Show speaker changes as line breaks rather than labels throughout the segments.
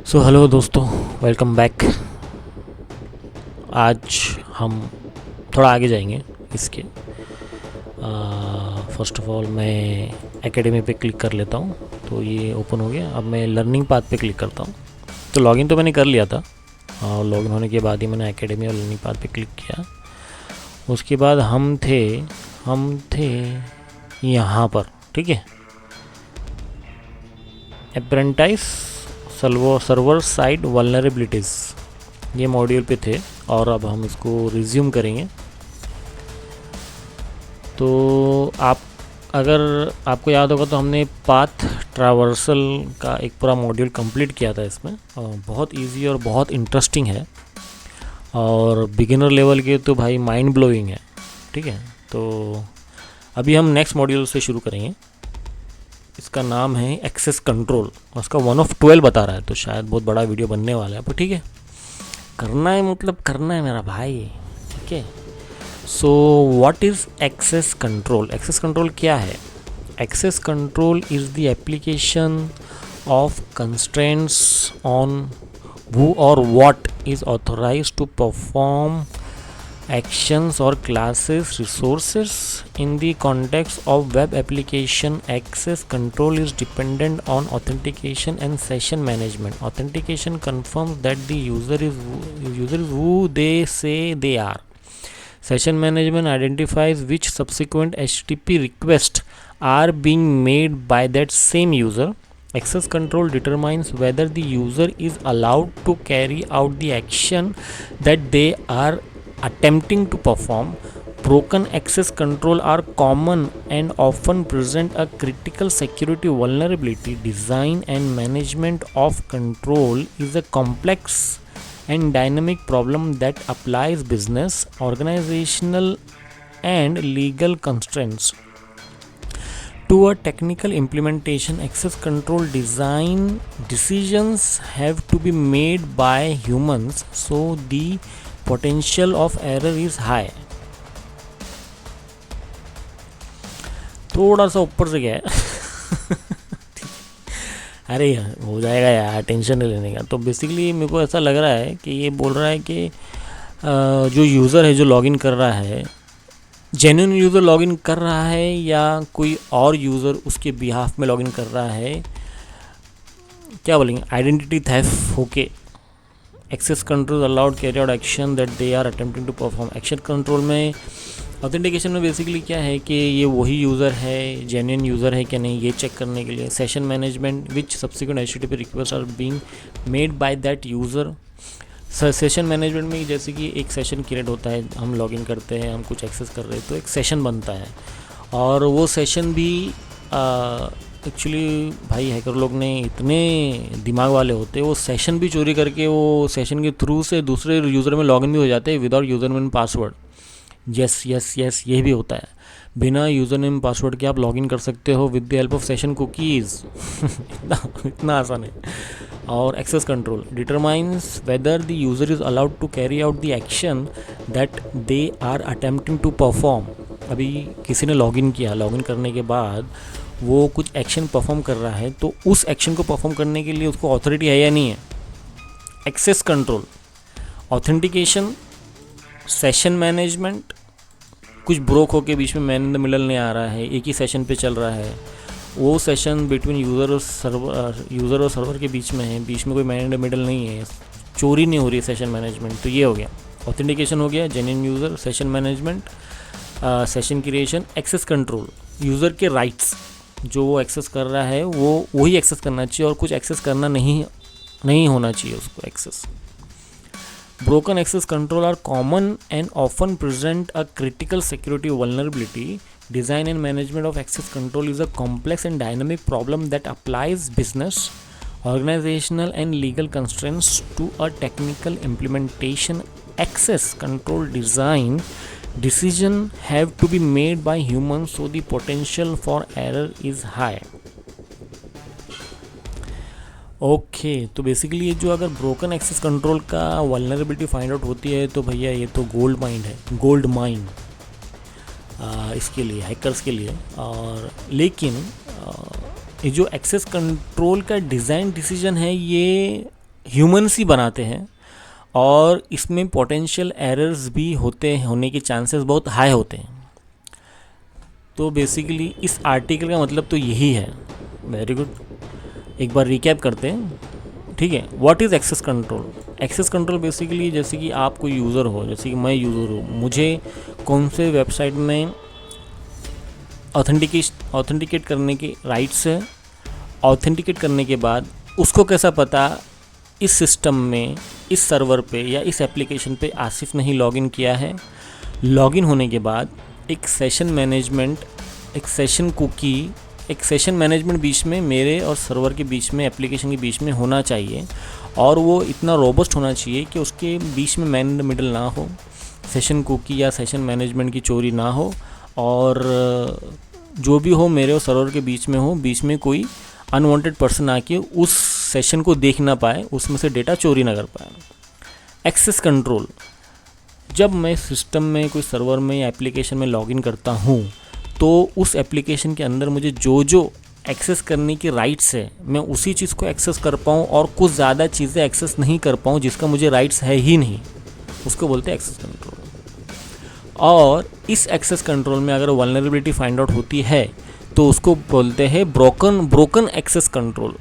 So hello दोस्तों, welcome back. आज हम थोड़ा आगे जाएंगे इसके। फर्स्ट ऑफ ऑल मैं एकेडमी पे क्लिक कर लेता हूँ, तो ये ओपन हो गया। अब मैं लर्निंग पाथ पे क्लिक करता हूँ। तो लॉगिन तो मैंने कर लिया था, और लॉगिन होने के बाद ही मैंने एकेडमी और लर्निंग पाथ पे क्लिक किया। उसके बाद हम थे यहाँ पर, ठीक है, अप्रेंटाइज सर्वर साइड वल्नरेबिलिटीज़, ये मॉड्यूल पे थे। और अब हम इसको रिज्यूम करेंगे। तो अगर आपको याद होगा तो हमने पाथ ट्रावर्सल का एक पूरा मॉड्यूल कंप्लीट किया था इसमें, और बहुत इजी और बहुत इंटरेस्टिंग है, और बिगिनर लेवल के तो भाई माइंड ब्लोइंग है, ठीक है। तो अभी हम नेक्स्ट मॉड्यूल से शुरू करेंगे। इसका नाम है एक्सेस कंट्रोल, और उसका 1 of 12 बता रहा है, तो शायद बहुत बड़ा वीडियो बनने वाला है, पर ठीक है, करना है, मतलब करना है मेरा भाई, ठीक है। So what is access control? Access control क्या है? Access control is the application of constraints on who or what is authorized to perform actions or classes resources in the context of web application. Access control is dependent on authentication and session management. Authentication confirms that the user is who they say they are. Session management identifies which subsequent HTTP requests are being made by that same user. Access control determines whether the user is allowed to carry out the action that they are attempting to perform. Broken access control are common and often present a critical security vulnerability. Design and management of control is a complex and dynamic problem that applies business, organizational, and legal constraints to a technical implementation. Access control design decisions have to be made by humans, so the potential of error is high. थोड़ा सा ऊपर से गया है अरे यार हो जाएगा यार, टेंशन नहीं लेने का। तो बेसिकली मेरे को ऐसा लग रहा है कि ये बोल रहा है कि जो यूज़र है जो लॉगिन कर रहा है, जेन्युइन यूज़र लॉगिन कर रहा है या कोई और यूज़र उसके बिहाफ में लॉगिन कर रहा है, क्या बोलेंगे, आइडेंटिटी थेफ्ट होके। Access control allowed carry out action that they are attempting to perform. Action control में ऑथेंटिकेशन में बेसिकली क्या है कि ये वही यूज़र है, जेन्युइन यूज़र है कि नहीं, ये चेक करने के लिए। Session management which subsequent HTTP request are being made by that user. Session management में जैसे कि एक सेशन क्रिएट होता है, हम लॉगिन करते हैं, हम कुछ एक्सेस कर रहे हैं, तो एक सेशन बनता है, और वो सेशन भी एक्चुअली भाई हैकर लोग ने इतने दिमाग वाले होते हैं, वो सेशन भी चोरी करके वो सेशन के थ्रू से दूसरे यूज़र में लॉगिन भी हो जाते हैं without user name password. Yes yes yes, ये भी होता है। बिना यूज़र नेम पासवर्ड के आप लॉगिन कर सकते हो with the help of session cookies इतना आसान है। और access control determines whether the user is allowed to carry out the action that they are attempting to perform. अभी किसी ने लॉगिन किया, लॉगिन करने के बाद वो कुछ एक्शन परफॉर्म कर रहा है, तो उस एक्शन को परफॉर्म करने के लिए उसको ऑथोरिटी है या नहीं है। Access control, authentication, session management, कुछ ब्रोक होके बीच में मैन इन द मिडल नहीं आ रहा है, एक ही सेशन पे चल रहा है, वो सेशन बिटवीन यूज़र और सर्वर के बीच में है, बीच में कोई मैन इन द मिडल नहीं है, चोरी नहीं हो रही है, सेशन मैनेजमेंट। तो ये हो गया, ऑथेंटिकेशन हो गया, genuine user, session management, session creation. Access control, user के राइट्स, जो वो एक्सेस कर रहा है वो वही एक्सेस करना चाहिए, और कुछ एक्सेस करना नहीं होना चाहिए उसको access. Broken access control are common and often present a critical security vulnerability. Design and management of access control is a complex and dynamic problem that applies business, organizational, and legal constraints to a technical implementation. Access control design decisions have to be made by humans, so the potential for error is high. Okay तो basically ये जो अगर broken access control का vulnerability find out होती है, तो भैया ये तो गोल्ड माइन है, गोल्ड माइन इसके लिए, हैकर्स के लिए। और लेकिन ये जो एक्सेस कंट्रोल का डिज़ाइन डिसीजन है, ये ह्यूमन्स ही बनाते हैं, और इसमें पोटेंशियल एरर्स भी होने के चांसेस बहुत हाई होते हैं। तो बेसिकली इस आर्टिकल का मतलब तो यही है। वेरी गुड, एक बार रिकैप करते हैं, ठीक है। What is access control? Access control basically जैसे कि आप कोई यूज़र हो, जैसे कि मैं यूज़र हूँ, मुझे कौन से वेबसाइट में ऑथेंटिकेट करने के राइट्स है। ऑथेंटिकेट करने के बाद उसको कैसा पता इस सिस्टम में, इस सर्वर पे या इस एप्लीकेशन पे आसिफ ने ही लॉगिन किया है। लॉगिन होने के बाद एक सेशन मैनेजमेंट, एक सेशन कुकी, एक सेशन मैनेजमेंट बीच में, मेरे और सर्वर के बीच में, एप्लीकेशन के बीच में होना चाहिए, और वो इतना रोबस्ट होना चाहिए कि उसके बीच में मैन इन द मिडल ना हो, सेशन कुकी या सेशन मैनेजमेंट की चोरी ना हो, और जो भी हो मेरे और सर्वर के बीच में हो, बीच में कोई अनवांटेड पर्सन आके उस सेशन को देख ना पाए, उसमें से डेटा चोरी ना कर पाए। एक्सेस कंट्रोल, जब मैं सिस्टम में, कोई सर्वर में या एप्लीकेशन में लॉगिन करता हूँ, तो उस एप्लीकेशन के अंदर मुझे जो जो एक्सेस करने की राइट्स है, मैं उसी चीज़ को एक्सेस कर पाऊँ, और कुछ ज़्यादा चीज़ें एक्सेस नहीं कर पाऊँ जिसका मुझे राइट्स है ही नहीं, उसको बोलते हैं एक्सेस कंट्रोल। और इस एक्सेस कंट्रोल में अगर वल्नरेबिलिटी फाइंड आउट होती है तो उसको बोलते हैं ब्रोकन एक्सेस कंट्रोल।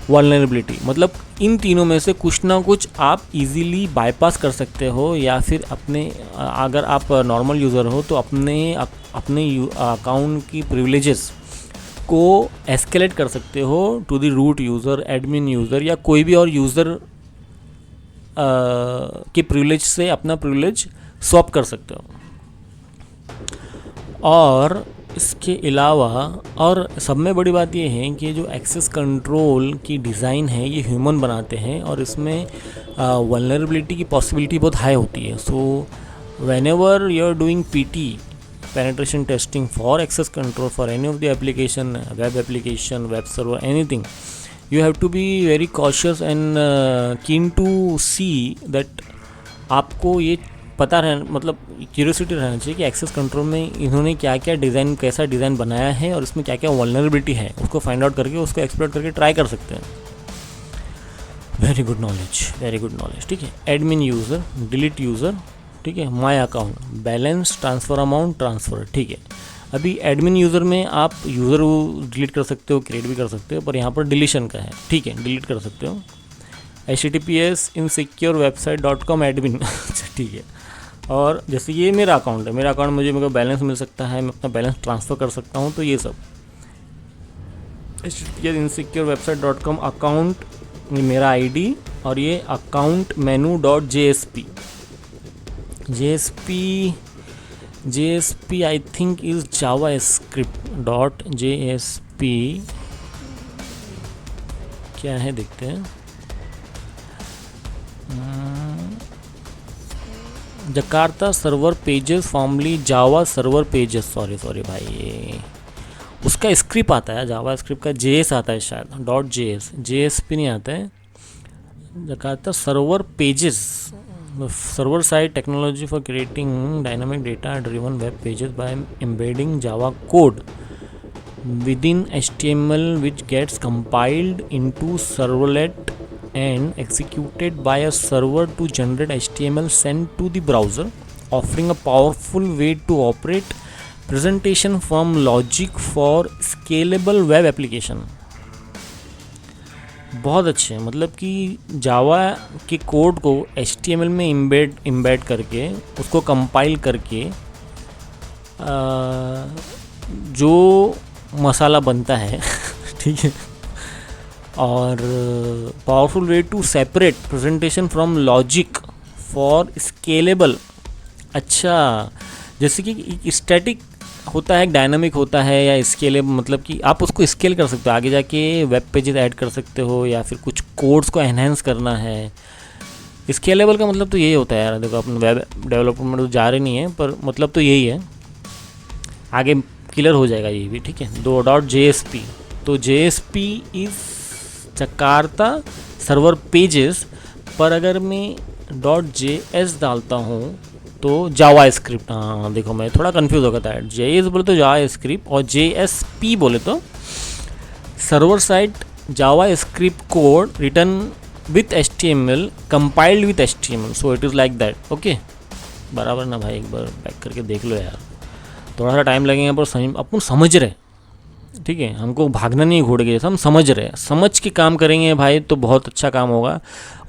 वल्नरेबिलिटी मतलब इन तीनों में से कुछ ना कुछ आप इजीली बाईपास कर सकते हो, या फिर अपने, अगर आप नॉर्मल यूज़र हो तो अपने अकाउंट की प्रिविलेजेस को एस्केलेट कर सकते हो to the root user, admin user, या कोई भी और यूज़र के प्रिविलेज से अपना प्रिविलेज स्वैप कर सकते हो। और इसके अलावा, और सब में बड़ी बात ये है कि जो एक्सेस कंट्रोल की डिज़ाइन है ये ह्यूमन बनाते हैं, और इसमें वल्नरेबिलिटी की पॉसिबिलिटी बहुत हाई होती है। So whenever you are doing PT, penetration testing for access control for any of the application, web application, web server, anything, you have to be very cautious and keen to see that आपको ये पता रहना, मतलब curiosity रहना चाहिए कि access control में इन्होंने क्या क्या डिज़ाइन, कैसा डिज़ाइन बनाया है, और इसमें क्या क्या वल्नरेबिलिटी है, उसको फाइंड आउट करके उसको एक्सप्लोर करके ट्राई कर सकते हैं। वेरी गुड नॉलेज, ठीक है। एडमिन यूज़र, डिलीट यूज़र, ठीक है। My account, balance, transfer amount, transfer, ठीक है। अभी एडमिन यूज़र में आप यूज़र डिलीट कर सकते हो, क्रिएट भी कर सकते हो, पर यहाँ पर डिलीशन का है, ठीक है, डिलीट कर सकते हो। https insecurewebsite.com एडमिन ठीक है। और जैसे ये मेरा अकाउंट है, मेरा अकाउंट, मेरे को बैलेंस मिल सकता है, मैं अपना बैलेंस ट्रांसफ़र कर सकता हूँ, तो ये सब https insecurewebsite.com अकाउंट, ये मेरा आईडी, और ये account menu JSP I think is JavaScript.JSP, क्या है देखते हैं। Jakarta server pages formally Java server pages, sorry भाई, ये उसका स्क्रिप्ट आता है, जावा स्क्रिप्ट का JS आता है शायद, .JSP नहीं आता है। Jakarta server pages, server side technology for creating dynamic data driven web pages by embedding Java code within HTML, which gets compiled into servlet and executed by a server to generate HTML sent to the browser, offering a powerful way to operate presentation from logic for scalable web application। बहुत अच्छे हैं, मतलब कि जावा के code को HTML में embed करके उसको कंपाइल करके जो मसाला बनता है ठीक है, और powerful way to separate presentation from logic for scalable. अच्छा, जैसे कि स्टैटिक होता है, डायनामिक होता है, या स्केलेबल मतलब कि आप उसको स्केल कर सकते हो, आगे जाके वेब पेजेस ऐड कर सकते हो, या फिर कुछ कोड्स को एनहेंस करना है। स्केलेबल का मतलब तो यही होता है यार, देखो अपन वेब डेवलपमेंट तो जा रहे नहीं है, पर मतलब तो यही है, आगे क्लियर हो जाएगा ये भी, ठीक है। .JSP, तो JSP is Jakarta server pages, पर अगर मैं .js डालता हूँ तो जावा स्क्रिप्ट, हाँ देखो मैं थोड़ा कंफ्यूज हो गया था, JS बोले तो जावा स्क्रिप्ट, और JSP बोले तो server side Java script code return with HTML, compiled with HTML, so it is like that. Okay, बराबर ना भाई, एक बार बैक करके देख लो यार, थोड़ा सा टाइम लगेगा पर अपन समझ रहे, ठीक है, हमको भागना नहीं घोड़े के जैसा, हम समझ रहे हैं, समझ के काम करेंगे भाई तो बहुत अच्छा काम होगा।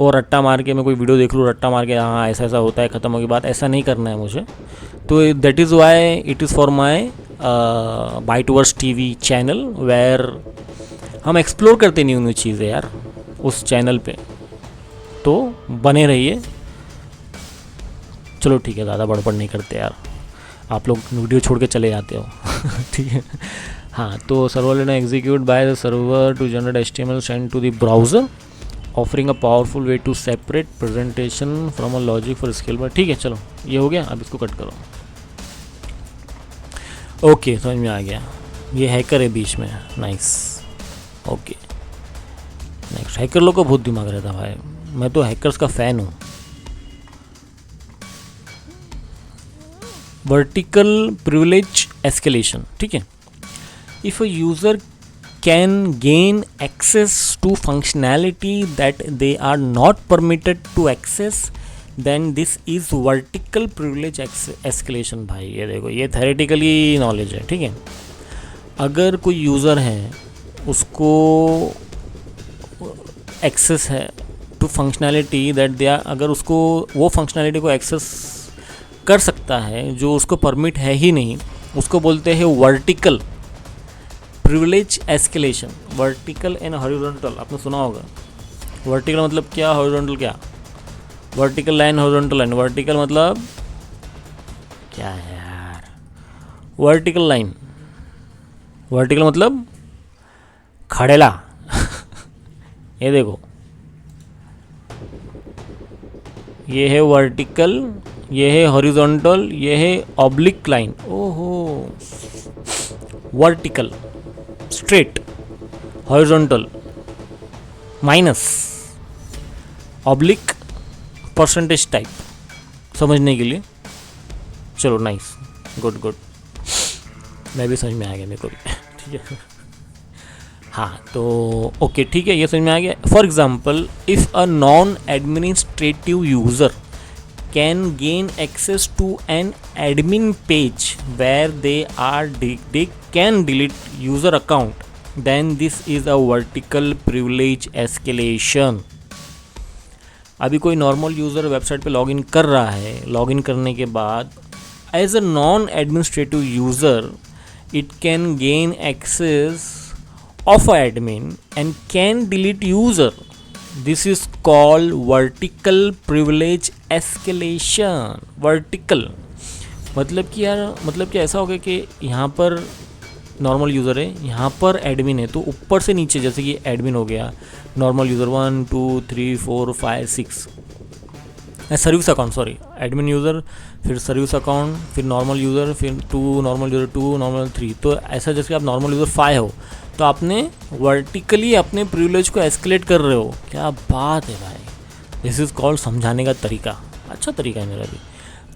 और रट्टा मार के मैं कोई वीडियो देख लूँ, रट्टा मार के हाँ ऐसा ऐसा होता है, ख़त्म होगी बात, ऐसा नहीं करना है मुझे। तो that is why it is for my Byteverse TV channel, where हम एक्सप्लोर करते न्यू न्यू चीज़ें यार उस चैनल पे, तो बने रहिए। चलो ठीक है, ज़्यादा बड़बड़ नहीं करते यार, आप लोग वीडियो छोड़ के चले जाते हो ठीक है। हाँ, तो सर्वर ने execute by the server to generate HTML send to the browser, offering a powerful way to separate presentation from a logic for scale bar. ठीक है, चलो ये हो गया, अब इसको कट करो। ओके, समझ में आ गया, ये हैकर है बीच में, नाइस। ओके, नेक्स्ट, हैकर लोग को बहुत दिमाग रहता भाई, मैं तो हैकर्स का फ़ैन हूँ। वर्टिकल प्रिविलेज एस्केलेशन, ठीक है, if a user can gain access to functionality that they are not permitted to access, then this is vertical privilege escalation। भाई ये देखो, ये theoretically knowledge है, ठीक है। अगर कोई यूज़र है, उसको एक्सेस है to functionality that they are, अगर उसको वो फंक्शनैलिटी को एक्सेस कर सकता है जो उसको परमिट है ही नहीं, उसको बोलते हैं vertical privilege escalation. Vertical and horizontal आपने सुना होगा। वर्टिकल मतलब क्या, हॉरिजॉन्टल क्या? Vertical line, horizontal line. Vertical मतलब क्या है यार? वर्टिकल लाइन, वर्टिकल मतलब खड़ेला ये देखो, ये है वर्टिकल, ये है हॉरिजॉन्टल, ये है ऑब्लिक लाइन। ओहो, vertical straight, horizontal minus, oblique percentage type, समझने के लिए। चलो नाइस, गुड गुड, मैं भी समझ में आ गया मेरे को भी ठीक है। हाँ तो ओके, ठीक है, ये समझ में आ गया। For example, if a non administrative user can gain access to an admin page where they can delete user account, then this is a vertical privilege escalation। अभी कोई नॉर्मल यूज़र वेबसाइट पे login कर रहा है, login करने के बाद as a non administrative user it can gain access of a admin and can delete user. This is called vertical privilege escalation. Vertical मतलब कि यार, मतलब कि ऐसा हो गया कि यहाँ पर नॉर्मल यूज़र है, यहाँ पर एडमिन है, तो ऊपर से नीचे, जैसे कि एडमिन हो गया, normal user 1 2 3 4 5 6, service account, sorry, admin user, फिर सर्विस अकाउंट, फिर नॉर्मल यूज़र, फिर 2 नॉर्मल यूज़र 2 नॉर्मल 3। तो ऐसा जैसे आप नॉर्मल यूज़र 5 हो, तो आपने वर्टिकली अपने प्रिविलेज को एस्केलेट कर रहे हो। क्या बात है भाई, दिस इज़ कॉल्ड समझाने का तरीका, अच्छा तरीका है मेरा भी।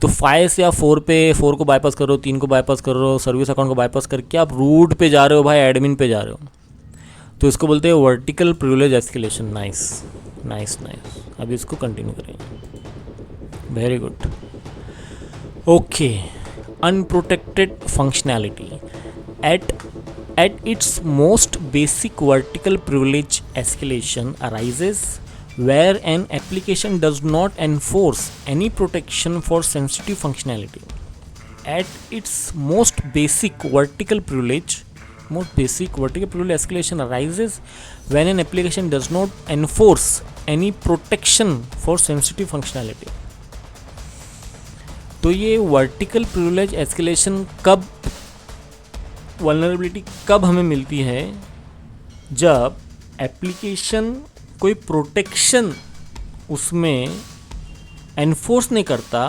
तो 5 से आप 4 पे, 4 को बाईपास कर रहे हो, 3 को बाईपास कर रहे हो, सर्विस अकाउंट को बाईपास करके आप रूट पे जा रहे हो भाई, एडमिन पे जा रहे हो, तो इसको बोलते हैं vertical privilege escalation. Nice nice nice, अभी इसको कंटिन्यू करेंगे, very good. Okay, unprotected functionality at its most basic, vertical privilege escalation arises where an application does not enforce any protection for sensitive functionality. At its most basic vertical privilege escalation arises when an application does not enforce any protection for sensitive functionality. तो ये vertical privilege escalation कब, vulnerability कब हमें मिलती है? जब application कोई protection उसमें एनफोर्स नहीं करता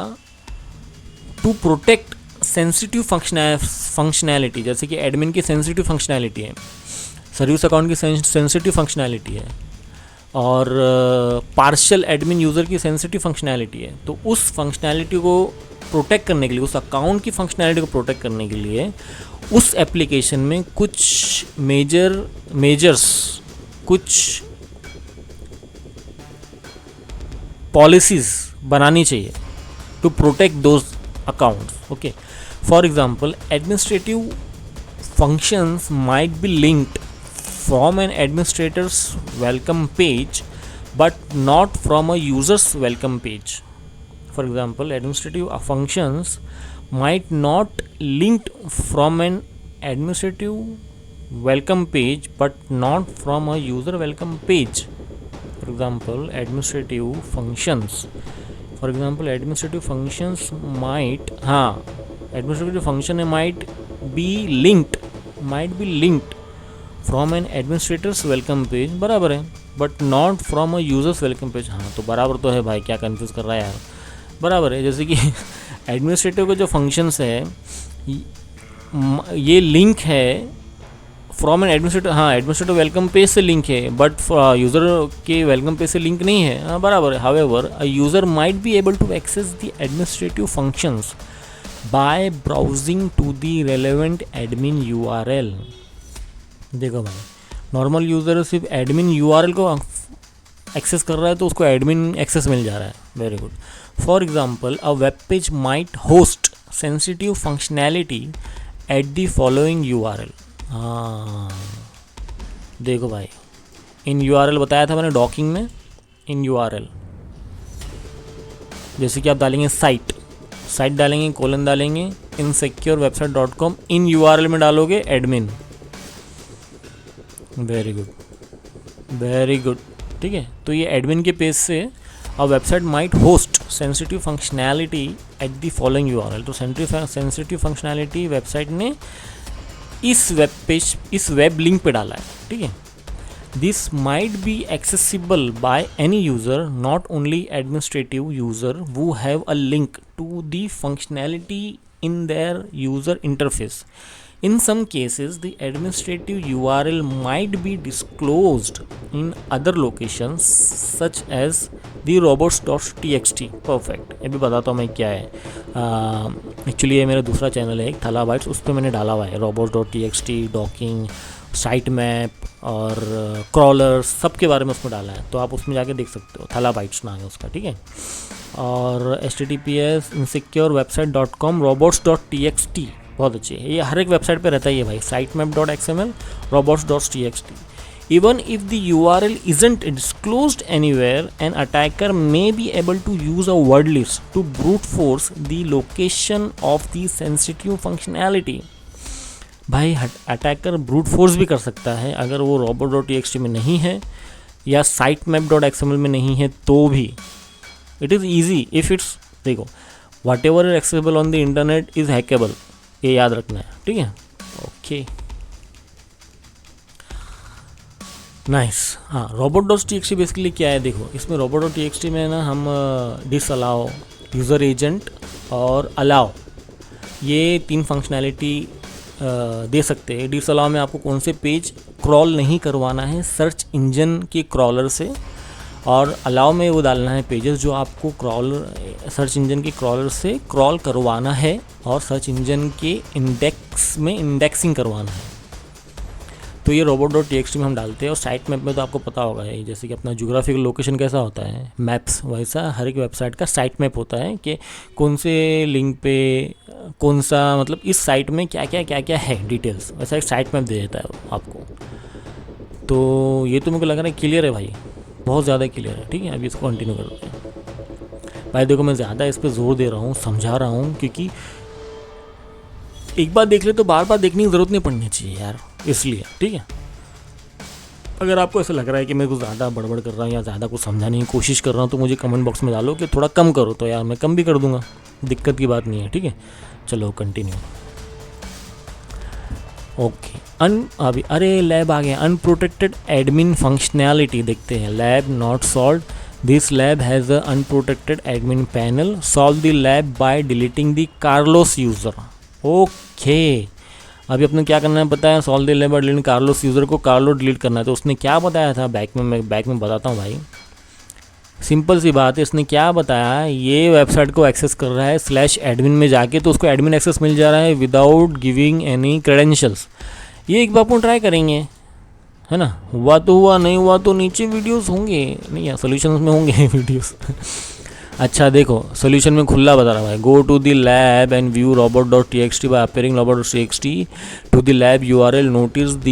टू प्रोटेक्ट सेंसिटिव फंक्शनैलिटी, जैसे कि एडमिन की सेंसिटिव फंक्शनैलिटी है, सर्विस अकाउंट की सेंसिटिव फंक्शनैलिटी है, और पार्शियल एडमिन यूज़र की सेंसिटिव फंक्शनैलिटी है। तो उस फंक्शनैलिटी को प्रोटेक्ट करने के लिए, उस अकाउंट की फंक्शनैलिटी को प्रोटेक्ट करने के लिए उस एप्लीकेशन में कुछ मेजर्स, कुछ पॉलिसीज़ बनानी चाहिए to protect those accounts. Okay, for example administrative functions might be linked from an administrator's welcome page but not from a user's welcome page. For example, administrative functions might not linked from an administrative welcome page but not from a user welcome page. For example, administrative functions might administrative function might be linked from an administrators welcome page, बराबर है, but not from a users welcome page. हाँ तो बराबर तो है भाई, क्या confuse कर रहा है यार, बराबर है. जैसे कि एडमिनिस्ट्रेटिव के जो फंक्शंस है ये लिंक है फ्रॉम एन एडमिनिस्ट्रेटर, हाँ एडमिनिस्ट्रेटिव वेलकम पेज से लिंक है बट यूज़र के वेलकम पेज से लिंक नहीं है. हाँ बराबर है. However a user might be able to access the administrative functions by browsing to the relevant admin URL. देखो भाई, नॉर्मल यूज़र सिर्फ एडमिन URL को एक्सेस कर रहा है तो उसको एडमिन एक्सेस मिल जा रहा है. Very good. For example, a web page might host sensitive functionality at the following URL. हाँ देखो भाई, इन URL बताया था मैंने डॉकिंग में. इन URL जैसे कि आप डालेंगे साइट डालेंगे, कोलन डालेंगे, insecureWebsite.com, इन URL में डालोगे एडमिन. Very good. ठीक है, तो ये एडमिन के पेज से a website might host sensitive functionality at the following URL. तो सेंसिटिव फंक्शनैलिटी वेबसाइट ने इस वेब लिंक पे डाला है. ठीक है, this might be accessible by any user, not only administrative user who have a link to the functionality in their user interface. In some cases, the administrative URL might be disclosed in other locations such as the robots.txt. Perfect. अभी बताता हूँ मैं क्या है. Actually ये मेरा दूसरा channel है एक थलाबाइट्स, उस पर मैंने डाला हुआ है robots.txt, डॉकिंग, साइट मैप और क्रॉलर्स, सब के बारे में उसमें डाला है, तो आप उसमें जाके देख सकते हो. थलाबाइट्स नाम है उसका. ठीक है, और https insecureWebsite.com, robots.txt बहुत अच्छी है. ये हर एक वेबसाइट पे रहता है ये भाई. sitemap.xml, robots.txt. Even if the URL isn't disclosed anywhere, an attacker may be able to use a word list to brute force the location of the sensitive functionality. भाई अटैकर ब्रूट फोर्स भी कर सकता है अगर वो robot.txt में नहीं है या sitemap.xml में नहीं है तो भी. It is easy if it's, देखो, whatever is accessible on the internet is hackable, ये याद रखना है. ठीक है, ओके, नाइस. हाँ, robot.txt बेसिकली क्या है, देखो इसमें robot.txt में ना हम डिसअलाउ, यूज़र एजेंट और अलाउ, ये 3 फंक्शनैलिटी दे सकते हैं. डिसअलाउ में आपको कौन से पेज क्रॉल नहीं करवाना है सर्च इंजन के क्रॉलर से, और अलाउ में वो डालना है पेजेस जो आपको सर्च इंजन के क्रॉलर से क्रॉल करवाना है और सर्च इंजन के इंडेक्स में इंडेक्सिंग करवाना है. तो ये robot.txt में हम डालते हैं. और साइट मैप में तो आपको पता होगा है, जैसे कि अपना ज्योग्राफिकल लोकेशन कैसा होता है मैप्स, वैसा हर एक वेबसाइट का साइट मैप होता है कि कौन से लिंक पे कौन सा, मतलब इस साइट में क्या क्या है डिटेल्स, वैसा एक साइट मैप दे देता है आपको. तो ये तो मुझे लग रहा है क्लियर है भाई, बहुत ज़्यादा क्लियर है. ठीक है, अभी इसको कंटिन्यू करते हैं. भाई देखो, मैं ज़्यादा इस पर जोर दे रहा हूँ, समझा रहा हूँ, क्योंकि एक बार देख ले तो बार बार देखने की ज़रूरत नहीं पड़नी चाहिए यार, इसलिए. ठीक है, अगर आपको ऐसा लग रहा है कि मैं कुछ ज़्यादा बड़बड़ कर रहा हूँ या ज़्यादा कुछ समझाने की कोशिश कर रहा हूँ तो मुझे कमेंट बॉक्स में डालो कि थोड़ा कम करो, तो यार मैं कम भी कर दूँगा, दिक्कत की बात नहीं है. ठीक है, चलो कंटिन्यू. ओके, अभी अरे लैब आ गया. अनप्रोटेक्टेड एडमिन फंक्शनैलिटी देखते हैं. Lab not solve. This lab has a unprotected admin panel. Solve the lab by deleting the Carlos user. Okay, अभी अपने क्या करना है पता है. Solve the lab by deleting Carlos user को कार्लो डिलीट करना है. तो उसने क्या बताया था बैक में, मैं बैक में बताता हूँ भाई. सिंपल सी बात है, इसने क्या बताया, ये वेबसाइट को एक्सेस कर रहा है /admin में जाके, तो उसको एडमिन एक्सेस मिल जा रहा है विदाउट गिविंग एनी क्रेडेंशियल्स. ये एक बार अपन ट्राई करेंगे. है ना। हुआ तो हुआ, नहीं हुआ तो नीचे वीडियोस होंगे, नहीं यार सोल्यूशंस में होंगे वीडियोस। अच्छा देखो सोल्यूशन में खुला बता रहा है, go to the lab and view robot.txt by appending robot.txt to the lab URL, notice the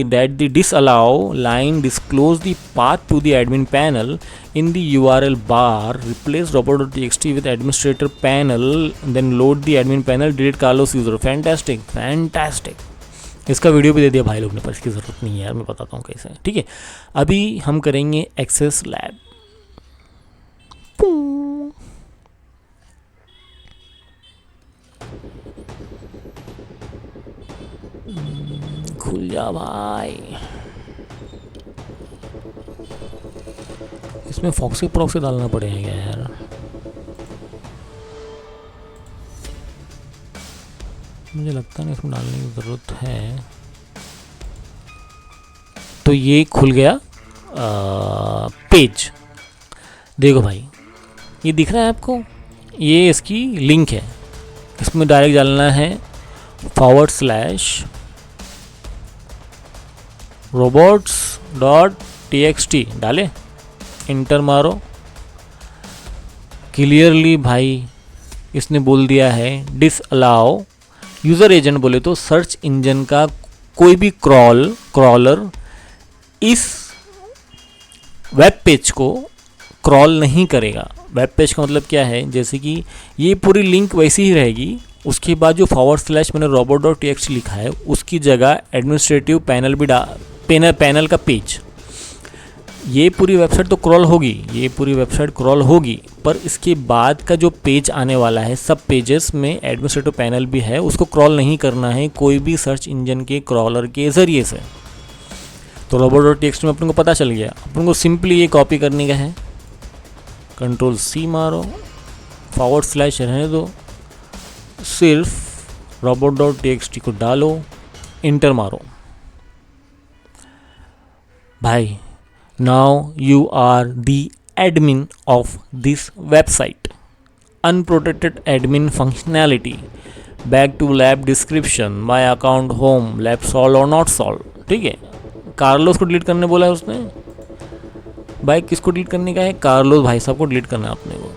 that the disallow line disclose the path to the admin panel in the URL bar, replace robot.txt with administrator panel, then load the admin panel, delete Carlos user। Fantastic fantastic. इसका video भी दे दिया भाई लोग ने, पर इसकी ज़रूरत नहीं है यार, मैं बताता हूँ कैसे। ठीक है, अभी हम करेंगे एक्सेस लैब। खुल जा भाई। इसमें फॉक्सी प्रॉक्सी डालना पड़ेगा यार। मुझे लगता नहीं इसमें डालने की ज़रूरत है। तो ये खुल गया पेज। देखो भाई ये दिख रहा है आपको, ये इसकी लिंक है। इसमें डायरेक्ट डालना है /robots.txt डाले, इंटर मारो। क्लियरली भाई इसने बोल दिया है डिसअलाउ यूज़र एजेंट, बोले तो सर्च इंजन का कोई भी क्रॉलर इस वेब पेज को क्रॉल नहीं करेगा। वेब पेज का मतलब क्या है, जैसे कि ये पूरी लिंक वैसी ही रहेगी, उसके बाद जो / मैंने robot.txt लिखा है उसकी जगह एडमिनिस्ट्रेटिव पैनल भी पैनल का पेज, ये पूरी वेबसाइट तो क्रॉल होगी, ये पूरी वेबसाइट क्रॉल होगी, पर इसके बाद का जो पेज आने वाला है सब पेजेस में एडमिनिस्ट्रेटिव पैनल भी है, उसको क्रॉल नहीं करना है कोई भी सर्च इंजन के क्रॉलर के ज़रिए से। तो robot.txt में अपन को पता चल गया, अपन को सिंपली ये कॉपी करने का है, Ctrl+C मारो, / रहने दो, सिर्फ robot.txt को डालो, इंटर मारो। भाई now you are the admin of this website, unprotected admin functionality, back to lab description, my account, home, lab solved or not solved। ठीक है, कार्लोस को डिलीट करने बोला है उसने भाई, किसको डिलीट करने का है, कार्लोस भाई साहब को डिलीट करना है अपने को,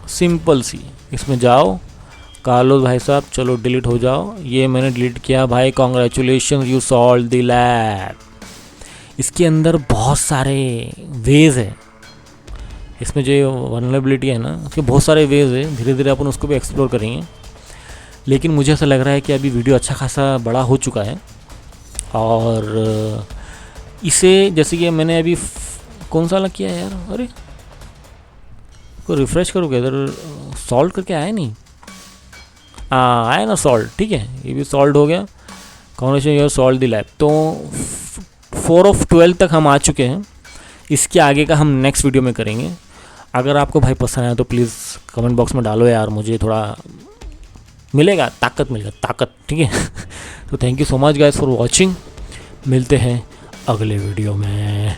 सिंपल सी। इसमें जाओ कार्लोस भाई साहब, चलो डिलीट हो जाओ। ये मैंने डिलीट किया भाई, congratulation you solve the lab. इसके अंदर बहुत सारे वेज है, इसमें जो वल्नरेबिलिटी है ना उसके बहुत सारे वेज है, धीरे धीरे अपन उसको भी एक्सप्लोर करेंगे। लेकिन मुझे ऐसा लग रहा है कि अभी वीडियो अच्छा खासा बड़ा हो चुका है, और इसे जैसे कि मैंने अभी कौन सा अलग किया है यार, अरे को रिफ़्रेश करोगे इधर, सॉल्व करके आया नहीं, आया ना सॉल्व। ठीक है, ये भी सॉल्व हो गया, congratulation you solve the lab. तो 4 of 12 तक हम आ चुके हैं, इसके आगे का हम नेक्स्ट वीडियो में करेंगे। अगर आपको भाई पसंद आया तो प्लीज़ कमेंट बॉक्स में डालो यार, मुझे थोड़ा मिलेगा, ताकत मिलेगा, ताकत। ठीक है तो thank you so much guys for watching, मिलते हैं अगले वीडियो में।